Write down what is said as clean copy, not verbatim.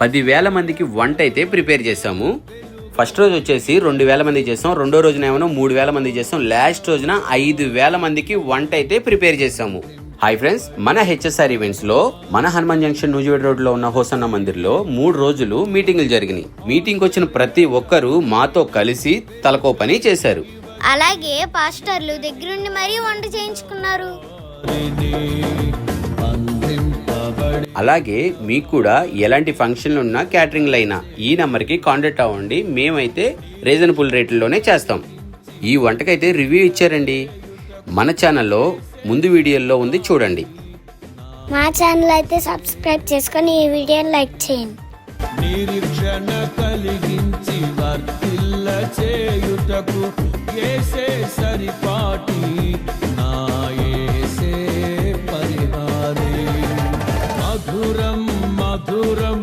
10,000 మందికి వంట అయితే ప్రిపేర్ చేసాము. ఫస్ట్ రోజు వచ్చేసి 2,000 మందికి చేసాం, రెండో రోజున ఏమో 3,000 మందికి చేసాం, లాస్ట్ రోజున 5,000 మందికి వంట అయితే ప్రిపేర్ చేసాము. హాయ్ ఫ్రెండ్స్, మన హెచ్ఎస్ఆర్ ఈవెంట్స్ లో మన హనుమాన్ జంక్షన్ నూజివేడ్ రోడ్ లో ఉన్న హోసన్న మందిర్ లో 3 రోజులు మీటింగులు జరిగినాయి. మీటింగ్ వచ్చిన ప్రతి ఒక్కరు మాతో కలిసి తలకో పని చేశారు. అలాగే పాస్టర్లు దగ్గరుండి మరీ వంట చేయించుకున్నారు. అలాగే మీకు కూడా ఎలాంటి ఫంక్షన్లు ఉన్నా క్యాటరింగ్లు అయినా ఈ నెంబర్కి కాంటాక్ట్ అవ్వండి. మేమైతే రీజనబుల్ రేట్లలోనే చేస్తాం. ఈ వంటకైతే రివ్యూ ఇచ్చారండి. మన ఛానల్లో ముందు వీడియోల్లో ఉంది, చూడండి. మా ఛానల్ అయితే సబ్స్క్రైబ్ చేసుకొని ఈ వీడియోని లైక్ చేయండి. నిరీక్షణ కలిగించి వర్తిల్ల చేయుటకు యేసే సరిపాటి, నా యేసే పరిహారి. మధురం మధురం